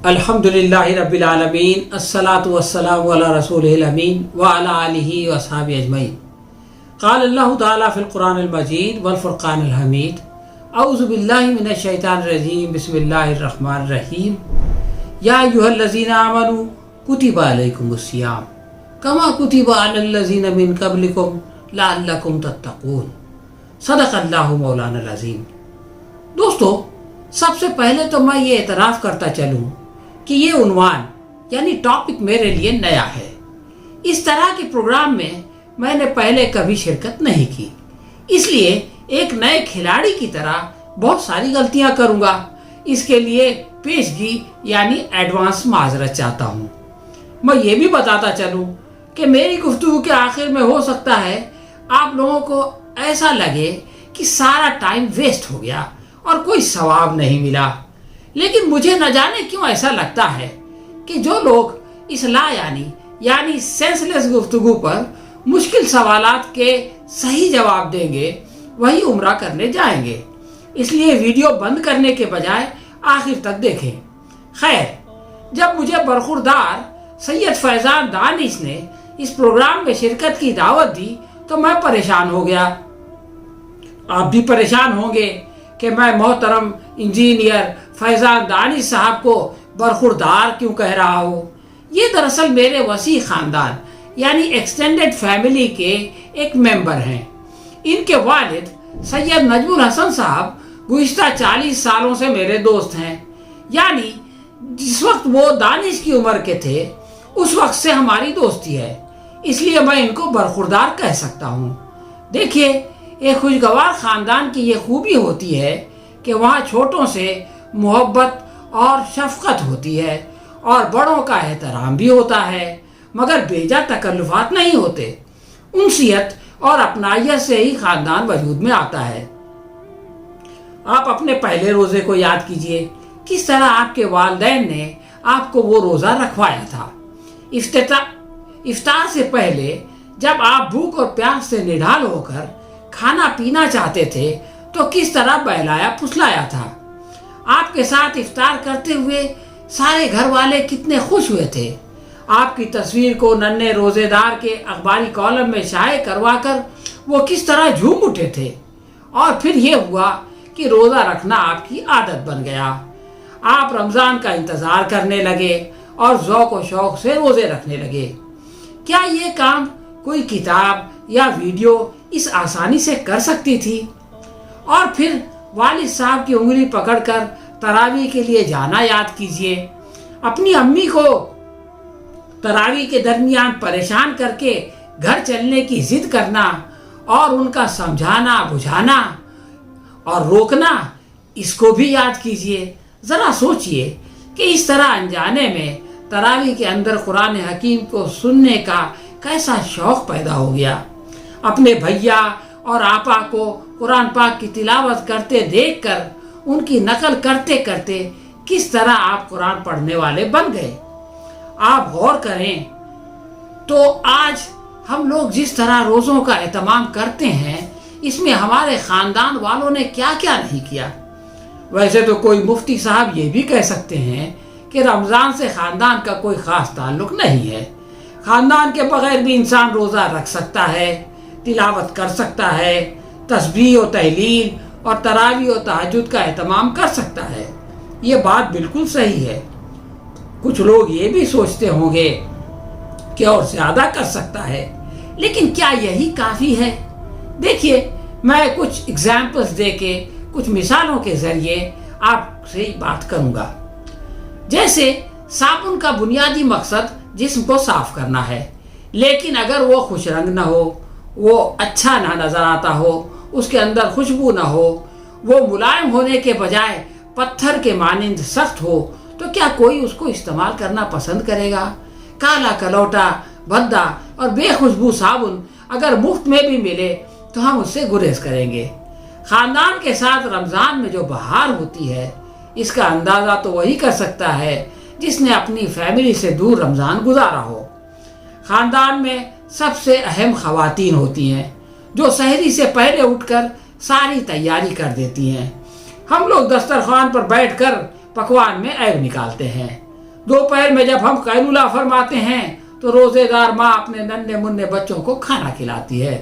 الحمدللہ رب العالمین الصلاۃ والسلام علی رسولہ الامین وعلی آلہ وصحبہ اجمعین۔ قال اللہ تعالیٰ فی القرآن المجید والفرقان الحمید، اعوذ باللہ من الشیطان الرجیم، بسم اللہ الرحمن الرحیم۔ یا ایھا الذین آمنوا کتب علیکم الصیام کما کتب علی الذین من قبلکم لعلکم تتقون۔ صدق اللہ مولانا العظیم۔ دوستو، سب سے پہلے تو میں یہ اعتراف کرتا چلوں کہ یہ عنوان یعنی ٹاپک میرے لیے نیا ہے۔ اس طرح کے پروگرام میں نے پہلے کبھی شرکت نہیں کی، اس لیے ایک نئے کھلاڑی کی طرح بہت ساری غلطیاں کروں گا۔ اس کے لیے پیشگی یعنی ایڈوانس معذرت چاہتا ہوں۔ میں یہ بھی بتاتا چلوں کہ میری گفتگو کے آخر میں ہو سکتا ہے آپ لوگوں کو ایسا لگے کہ سارا ٹائم ویسٹ ہو گیا اور کوئی ثواب نہیں ملا، لیکن مجھے نہ جانے کیوں ایسا لگتا ہے کہ جو لوگ اس یعنی سینس لیس گفتگو پر مشکل سوالات کے صحیح جواب دیں گے وہی عمرہ کرنے جائیں گے، اس لیے ویڈیو بند کرنے کے بجائے آخر تک دیکھیں۔ خیر، جب مجھے برخوردار سید فیضان دانش نے اس پروگرام میں شرکت کی دعوت دی تو میں پریشان ہو گیا۔ آپ بھی پریشان ہوں گے کہ میں محترم انجینئر فیضان دانش صاحب کو برخوردار کیوں کہہ رہا ہوں۔ یہ دراصل میرے وسیع خاندان یعنی ایکسٹینڈڈ فیملی کے ایک ممبر ہیں۔ ان کے والد سید نجم الحسن صاحب گزشتہ 40 سالوں سے میرے دوست ہیں، یعنی جس وقت وہ دانش کی عمر کے تھے اس وقت سے ہماری دوستی ہے، اس لیے میں ان کو برخوردار کہہ سکتا ہوں۔ دیکھیے، ایک خوشگوار خاندان کی یہ خوبی ہوتی ہے کہ وہاں چھوٹوں سے محبت اور شفقت ہوتی ہے اور بڑوں کا احترام بھی ہوتا ہے، مگر بیجا تکلفات نہیں ہوتے۔ انسیت اور اپنائیت سے ہی خاندان وجود میں آتا ہے۔ آپ اپنے پہلے روزے کو یاد کیجئے، کس طرح آپ کے والدین نے آپ کو وہ روزہ رکھوایا تھا۔ افطار سے پہلے جب آپ بھوک اور پیاس سے نڈھال ہو کر کھانا پینا چاہتے تھے تو کس طرح بہلایا پھسلایا تھا۔ آپ کے ساتھ افطار کرتے ہوئے سارے گھر والے کتنے خوش ہوئے تھے۔ آپ کی تصویر کو ننھے روزے دار کے اخباری کالم میں شائع کروا کر وہ کس طرح جھوم اٹھے تھے، اور پھر یہ ہوا کہ روزہ رکھنا آپ کی عادت بن گیا۔ آپ رمضان کا انتظار کرنے لگے اور ذوق و شوق سے روزے رکھنے لگے۔ کیا یہ کام کوئی کتاب یا ویڈیو اس آسانی سے کر سکتی تھی؟ اور پھر والد صاحب کی انگلی پکڑ کر تراویح کے لیے جانا یاد کیجئے۔ اپنی امی کو تراویح کے درمیان پریشان کر کے گھر چلنے کی ضد کرنا اور ان کا سمجھانا بجھانا اور روکنا، اس کو بھی یاد کیجئے۔ ذرا سوچئے کہ اس طرح انجانے میں تراویح کے اندر قرآن حکیم کو سننے کا کیسا شوق پیدا ہو گیا۔ اپنے بھیا اور آپا کو قرآن پاک کی تلاوت کرتے دیکھ کر ان کی نقل کرتے کرتے کس طرح آپ قرآن پڑھنے والے بن گئے۔ آپ غور کریں تو آج ہم لوگ جس طرح روزوں کا اہتمام کرتے ہیں، اس میں ہمارے خاندان والوں نے کیا کیا نہیں کیا۔ ویسے تو کوئی مفتی صاحب یہ بھی کہہ سکتے ہیں کہ رمضان سے خاندان کا کوئی خاص تعلق نہیں ہے، خاندان کے بغیر بھی انسان روزہ رکھ سکتا ہے، تلاوت کر سکتا ہے، تسبیح و تہلیل اور تراویح و تہجد کا اہتمام کر سکتا ہے۔ یہ بات بالکل صحیح ہے۔ کچھ لوگ یہ بھی سوچتے ہوں گے کہ اور زیادہ کر سکتا ہے، لیکن کیا یہی کافی ہے؟ دیکھیے، میں کچھ ایگزامپلز دے کے، کچھ مثالوں کے ذریعے آپ سے بات کروں گا۔ جیسے صابن کا بنیادی مقصد جسم کو صاف کرنا ہے، لیکن اگر وہ خوش رنگ نہ ہو، وہ اچھا نہ نظر آتا ہو، اس کے اندر خوشبو نہ ہو، وہ ملائم ہونے کے بجائے پتھر کے مانند سخت ہو، تو کیا کوئی اس کو استعمال کرنا پسند کرے گا؟ کالا کلوٹا، بھدا اور بے خوشبو صابن اگر مفت میں بھی ملے تو ہم اس سے گریز کریں گے۔ خاندان کے ساتھ رمضان میں جو بہار ہوتی ہے، اس کا اندازہ تو وہی کر سکتا ہے جس نے اپنی فیملی سے دور رمضان گزارا ہو۔ خاندان میں سب سے اہم خواتین ہوتی ہیں جو سحری سے پہلے اٹھ کر ساری تیاری کر دیتی ہیں۔ ہم لوگ دسترخوان پر بیٹھ کر پکوان میں عیب نکالتے ہیں، दोपहर में जब हम कैलूला फरमाते हैं तो रोजेदार माँ अपने नन्हे मुन्ने बच्चों को खाना खिलाती है।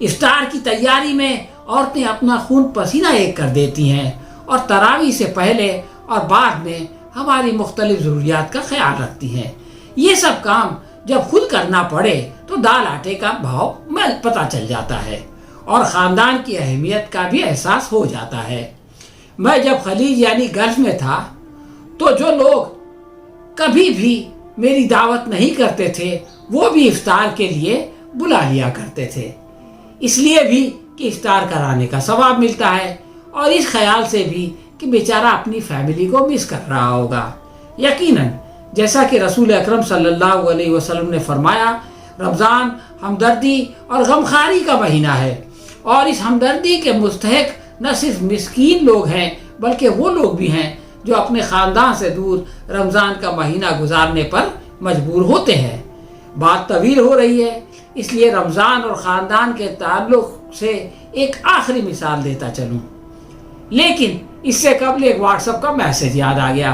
इफ्तार की तैयारी में औरतें अपना खून पसीना एक कर देती हैं और तरावी से पहले और बाद में हमारी मुख्तलिफ ज़रूरियात का ख्याल रखती हैं। ये सब काम जब खुद करना पड़े तो दाल आटे का भाव में पता चल जाता है और ख़ानदान की अहमियत का भी एहसास हो जाता है। मैं जब खलीज यानी गल्फ़ में था तो जो लोग कभी भी मेरी दावत नहीं करते थे वो भी इफ्तार के लिए बुला लिया करते थे, इसलिए भी कि इफ्तार कराने का सवाब मिलता है और इस ख्याल से भी कि बेचारा अपनी फैमिली को मिस कर रहा होगा। यकीनन जैसा कि रसूल अकरम सल्लल्लाहु अलैहि वसल्लम ने फरमाया, रमज़ान हमदर्दी और गमखारी का महीना है और इस हमदर्दी के मुस्तहिक न सिर्फ मिस्कीन लोग हैं बल्कि वो लोग भी हैं जो अपने ख़ानदान से दूर रमज़ान का महीना गुजारने पर मजबूर होते हैं। बात तवील हो रही है, इसलिए रमज़ान और ख़ानदान के ताल्लुक़ से एक आखिरी मिसाल देता चलूँ, लेकिन इससे कबल एक व्हाट्सएप का मैसेज याद आ गया।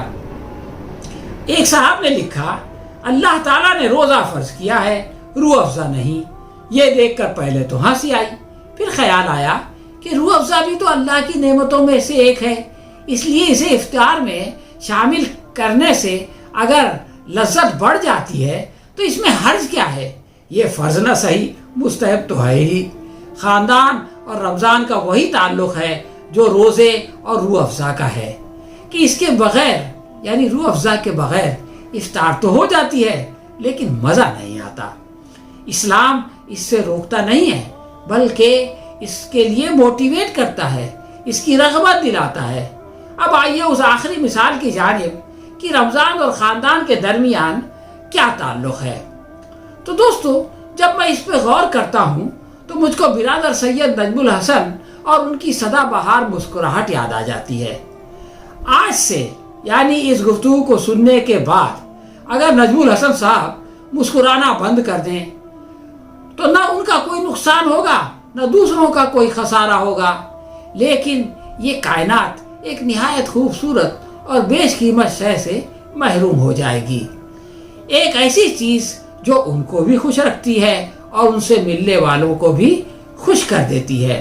एक साहब ने लिखा, अल्लाह ताला ने रोज़ा फ़र्ज किया है, रूह अफ़ज़ा नहीं। ये देखकर पहले तो हंसी आई, फिर ख्याल आया कि रूह अफ़ज़ा भी तो अल्लाह की नेमतों में से एक है, इसलिए इसे इफ्तार में शामिल करने से अगर लज्जत बढ़ जाती है तो इसमें हर्ज क्या है। ये फ़र्ज न सही मुस्तहब तो है ही। ख़ानदान और रमज़ान का वही ताल्लुक़ है जो रोज़े और रूह अफ़ज़ा का है कि इसके बग़ैर यानी रूह अफ़ज़ा के बग़ैर इफ्तार तो हो जाती है लेकिन मज़ा नहीं आता। इस्लाम इससे रोकता नहीं है बल्कि इसके लिए मोटिवेट करता है, इसकी रग़बत दिलाता है। अब आइए उस आखिरी मिसाल की जानिब कि रमज़ान और ख़ानदान के दरमियान क्या ताल्लुक़ है। तो दोस्तों, जब मैं इस पर गौर करता हूँ तो मुझको बिरादर सैयद नजमुल हसन और उनकी सदाबहार मुस्कुराहट याद आ जाती है। आज से यानी इस गुफ्तगू को सुनने के बाद अगर नजमुल हसन साहब मुस्कुराना बंद कर दें तो ना उनका कोई नुकसान होगा न दूसरों का कोई खसारा होगा, लेकिन ये कायनात एक निहायत खूबसूरत और बेशकीमत शय से महरूम हो जाएगी। एक ऐसी चीज़ जो उनको भी खुश रखती है और उनसे मिलने वालों को भी खुश कर देती है।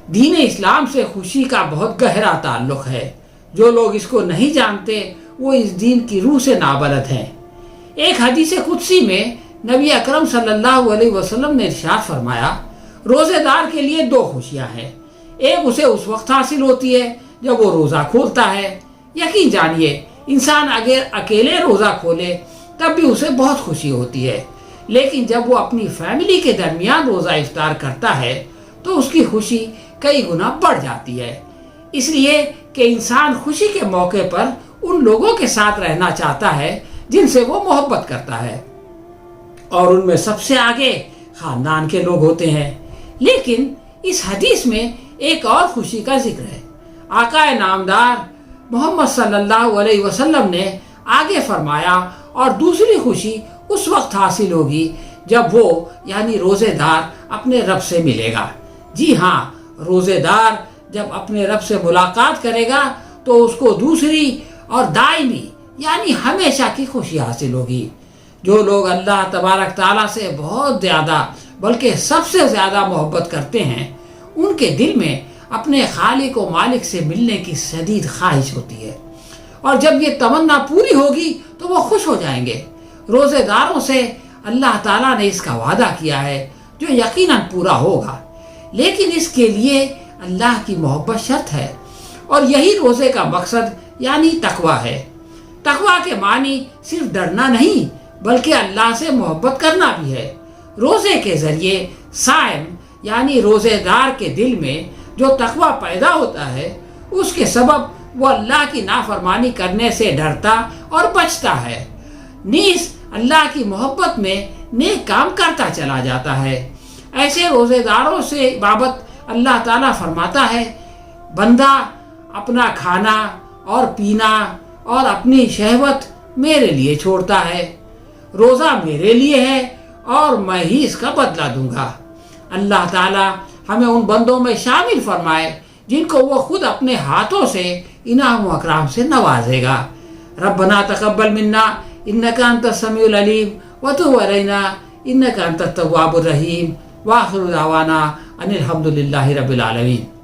दीन इस्लाम से खुशी का बहुत गहरा ताल्लुक़ है। जो लोग इसको नहीं जानते वो इस दीन की रूह से नाबलद हैं। एक हदीस कुदसी में नबी अकरम सल्लल्लाहु अलैहि वसल्लम ने इरशाद फरमाया, रोज़ेदार के लिए दो खुशियाँ हैं। एक उसे उस वक्त हासिल होती है जब वो रोज़ा खोलता है। यकीन जानिए, इंसान अगर अकेले रोज़ा खोले तब भी उसे बहुत खुशी होती है, लेकिन जब वो अपनी फैमिली के दरमियान रोज़ा इफ्तार करता है तो उसकी खुशी कई गुना बढ़ जाती है, इसलिए कि इंसान खुशी के मौके पर उन लोगों के साथ रहना चाहता है जिनसे वो मोहब्बत करता है और उनमें सबसे आगे ख़ानदान के लोग होते हैं। लेकिन इस हदीस में एक और खुशी का जिक्र है। आका नामदार मोहम्मद सल्लल्लाहु अलैहि वसल्लम ने आगे फरमाया, और दूसरी खुशी उस वक्त हासिल होगी जब वो यानी रोज़ेदार अपने रब से मिलेगा। जी हाँ, रोज़ेदार जब अपने रब से मुलाकात करेगा तो उसको दूसरी और दायमी यानी हमेशा की खुशी हासिल होगी। जो लोग अल्लाह तबारक ताला से बहुत ज़्यादा बल्कि सबसे ज़्यादा मोहब्बत करते हैं उनके दिल में अपने खालिक व मालिक से मिलने की शदीद ख्वाहिश होती है, और जब ये तमन्ना पूरी होगी तो वो खुश हो जाएंगे। रोज़ेदारों से अल्लाह ताला ने इसका वादा किया है जो यकीनन पूरा होगा, लेकिन इसके लिए अल्लाह की मोहब्बत शर्त है, और यही रोज़े का मकसद यानी तकवा है। तकवा के मानी सिर्फ डरना नहीं बल्कि अल्लाह से मोहब्बत करना भी है। रोज़े के ज़रिए साइम यानी रोज़ेदार के दिल में जो तकवा पैदा होता है उसके सबब वो अल्लाह की नाफरमानी करने से डरता और बचता है, नीस अल्लाह की मोहब्बत में नेक काम करता चला जाता है। ऐसे रोज़ेदारों से बाबत अल्लाह ताला फरमाता है, बंदा अपना खाना और पीना और अपनी शहवत मेरे लिए छोड़ता है, रोज़ा मेरे लिए है और मैं ही इसका बदला दूंगा। अल्लाह ताला हमें उन बंदों में शामिल फरमाए जिनको वो खुद अपने हाथों से इनाम व अकराम से नवाजेगा। ربنا تقبل منا انك انت السميع العليم وتب علينا انك انت التواب الرحيم واخر دعوانا ان الحمد لله رب العالمين.